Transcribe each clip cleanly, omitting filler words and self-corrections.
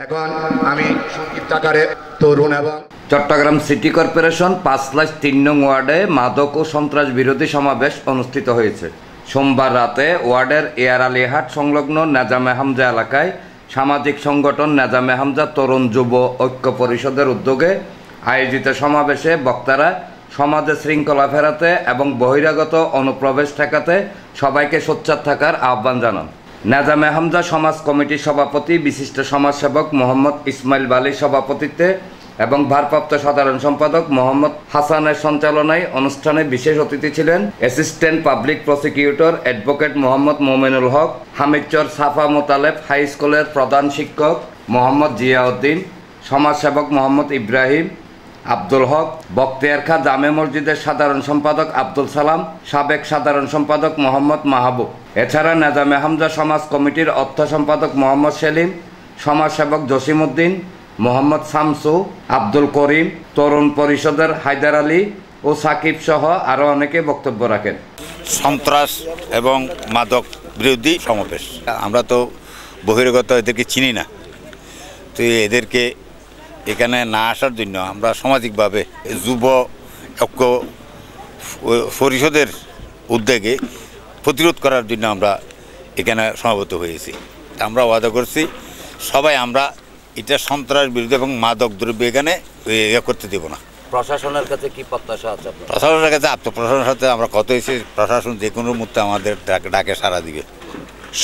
এখন আমি সংক্ষিপ্ত আকারে তরুণ এবং চট্টগ্রাম সিটি কর্পোরেশন ৫/৩ নং ওয়ার্ডে মাদক ও সন্ত্রাস বিরোধী সমাবেশ অনুষ্ঠিত হয়েছে। সোমবার রাতে ওয়ার্ডের এয়ার আলীহাট সংলগ্ন নেজামে হামজা এলাকায় সামাজিক সংগঠন নেজামে হামজা তরুণ যুব ঐক্য পরিষদের উদ্যোগে আয়োজিত সমাবেশে বক্তারা সমাজে শৃঙ্খলা ফেরাতে এবং বহিরাগত অনুপ্রবেশ ঠেকাতে সবাইকে সোচ্চার থাকার আহ্বান জানান। নেজামে হামজা সমাজ কমিটির সভাপতি বিশিষ্ট সমাজসেবক মোহাম্মদ ইসমাইল বালির সভাপতিত্বে এবং ভারপ্রাপ্ত সাধারণ সম্পাদক মোহাম্মদ হাসানের সঞ্চালনায় অনুষ্ঠানে বিশেষ অতিথি ছিলেন assistant public prosecutor advocate Mohammad Momenul Haque, Hamidchar Safa Motaleb high স্কুলের প্রধান শিক্ষক মোহাম্মদ জিয়াউদ্দিন, সমাজসেবক মোহাম্মদ ইব্রাহিম, আব্দুল হক, বখতিয়ার খাঁ জামে মসজিদের সাধারণ সম্পাদক আব্দুল সালাম, সাবেক সাধারণ সম্পাদক মোহাম্মদ মাহবুব। এছাড়া নেজামে হামজা সমাজ কমিটির অর্থ সম্পাদক মোহাম্মদ সেলিম, সমাজসেবক জসিমউদ্দিন, মোহাম্মদ শামসু, আব্দুল করিম, তরুণ পরিষদের হায়দার আলী ও সাকিব সহ আরও অনেকে বক্তব্য রাখেন। সন্ত্রাস এবং মাদক বিরোধী সমাবেশ, আমরা তো বহিরাগত এদেরকে চিনি না, তো এদেরকে এখানে না আসার জন্য আমরা সামাজিকভাবে যুব ঐক্য পরিষদের উদ্যোগে প্রতিরোধ করার জন্য আমরা এখানে সমাবেত হয়েছি। আমরা ওয়াদা করছি সবাই আমরা এটা সন্ত্রাস বিরোধী এবং মাদক দ্রব্য এখানে করতে দেব না। প্রশাসনের কাছে কি প্রত্যাশা আছে? প্রশাসনের কাছে প্রশাসনের সাথে আমরা কথা হয়েছি, প্রশাসন যে কোনো মুহূর্তে আমাদের ডাকে সাড়া দিবে।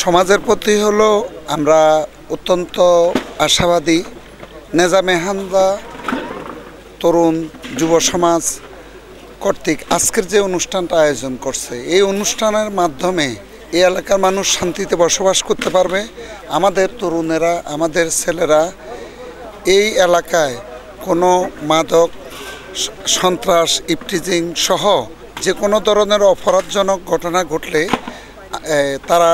সমাজের প্রতি হলো আমরা অত্যন্ত আশাবাদী। নেজামে হামজা তরুণ যুব সমাজ কর্তৃক আজকের যে অনুষ্ঠানটা আয়োজন করছে, এই অনুষ্ঠানের মাধ্যমে এই এলাকার মানুষ শান্তিতে বসবাস করতে পারবে। আমাদের তরুণেরা, আমাদের ছেলেরা এই এলাকায় কোনো মাদক, সন্ত্রাস, ইফটিজিং সহ যে কোনো ধরনের অপরাধজনক ঘটনা ঘটলে তারা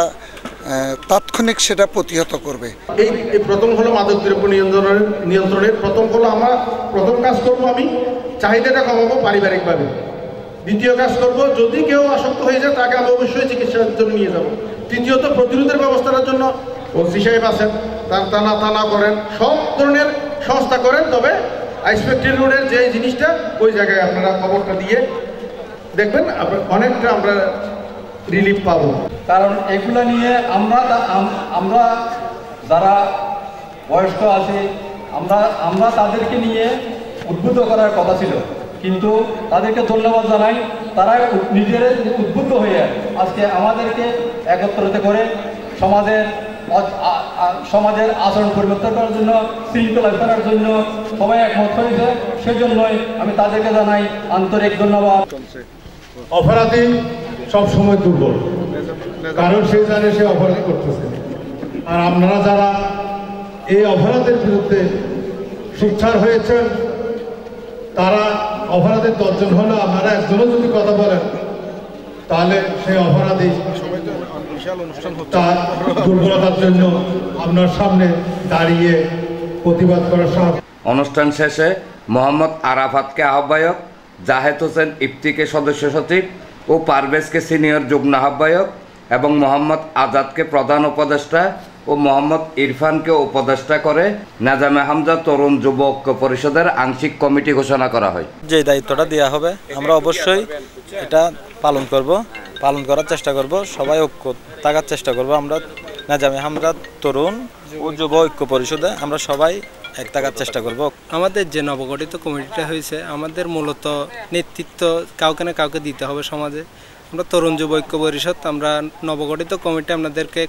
তাৎক্ষণিক সেটা প্রতিহত করবে। এই প্রথম হলো মাদক দ্রব্য নিয়ন্ত্রণের প্রথম কাজ করব আমি চাহিদাটা কমাবো পারিবারিকভাবে। দ্বিতীয় কাজ করব, যদি কেউ আসক্ত হয়ে যায় তাকে আমি অবশ্যই চিকিৎসার জন্য নিয়ে যাব। তৃতীয়ত প্রতিরোধের ব্যবস্থার জন্য ওসি সাহেব আছেন, থানা করেন, সব ধরনের সংস্থা করেন। তবে আইসপেক্টরি রোডের যে জিনিসটা ওই জায়গায় আপনারা খবরটা দিয়ে দেখবেন, অনেকটা আমরা রিলিফ পাবো। কারণ এগুলো নিয়ে আমরা যারা বয়স্ক আছি আমরা তাদেরকে নিয়ে উদ্বুদ্ধ করার কথা ছিল, কিন্তু তাদেরকে ধন্যবাদ জানাই, তারা নিজেরা উদ্বুদ্ধ হয়ে আজকে আমাদেরকে একত্রিত করে সমাজের আচরণ পরিবর্তন করার জন্য, শৃঙ্খলা করার জন্য সবাই একমত হয়েছে। সেজন্যই আমি তাদেরকে জানাই আন্তরিক ধন্যবাদ। অপরাধী সবসময় দুর্বল, কারণ সে জানে সে অপরাধ করতেছে। আর আপনারা যারা এই অপরাধের বিরুদ্ধে সোচ্চার হয়েছেন, তারা অপরাধের 10 জন হলো, আপনারা একজনও যদি কথা বলেন তাহলে সেই অপরাধী তার দুর্বলতার জন্য আপনার সামনে দাঁড়িয়ে প্রতিবাদ করার সাহস। অনুষ্ঠান শেষে মোহাম্মদ আরাফাতকে আহ্বায়ক, জাহেদ হোসেন ইফতিকে সদস্য সচিব ও পারভেজকে সিনিয়র যুগ্ম আহ্বায়ক এবং মোহাম্মদ আজাদকে প্রধান উপদেষ্টা ও মোহাম্মদ ইরফানকে উপদেষ্টা করে নেজামে হামজা তরুণ যুব ঐক্য পরিষদের আংশিক কমিটি ঘোষণা করা হয়। যে দায়িত্বটা দেওয়া হবে আমরা অবশ্যই এটা পালন করার চেষ্টা করব, সবাই ঐক্য থাকার চেষ্টা করব। আমরা নেজামে হামজা তরুণ ও যুব ঐক্য পরিষদে আমরা সবাই এক থাকার চেষ্টা করব। আমাদের যে নবগঠিত কমিটিটা হয়েছে, আমাদের মূলত নেতৃত্ব কাউকে না কাউকে দিতে হবে সমাজে। আমরা তরুণ যুব ঐক্য পরিষদ, আমরা নবগঠিত কমিটি আপনাদেরকে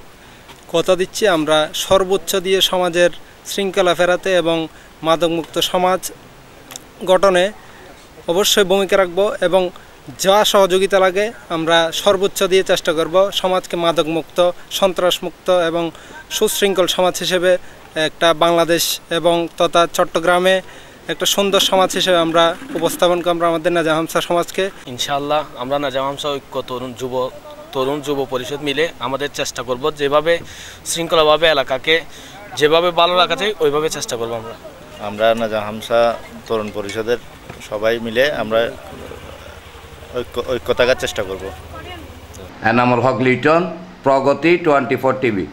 কথা দিচ্ছি, আমরা সর্বোচ্চ দিয়ে সমাজের শৃঙ্খলা ফেরাতে এবং মাদকমুক্ত সমাজ গঠনে অবশ্যই ভূমিকা রাখব এবং যা সহযোগিতা লাগে আমরা সর্বোচ্চ দিয়ে চেষ্টা করব সমাজকে মাদকমুক্ত, সন্ত্রাসমুক্ত এবং সুশৃঙ্খল সমাজ হিসেবে একটা বাংলাদেশ এবং তথা চট্টগ্রামে একটা সুন্দর সমাজ হিসেবে আমরা উপস্থাপন করব আমাদের নেজামে হামজা সমাজকে। ইনশাআল্লাহ আমরা নেজামে হামজা ঐক্য তরুণ যুব পরিষদ মিলে আমাদের চেষ্টা করব যেভাবে শৃঙ্খলাভাবে এলাকাকে যেভাবে ভালো রাখা যায় ওইভাবে চেষ্টা করব। আমরা নেজামে হামজা তরুণ পরিষদের সবাই মিলে আমরা ঐক্য থাকার চেষ্টা করব। এনামুল হক লিটন, প্রগতি 24 টিভি।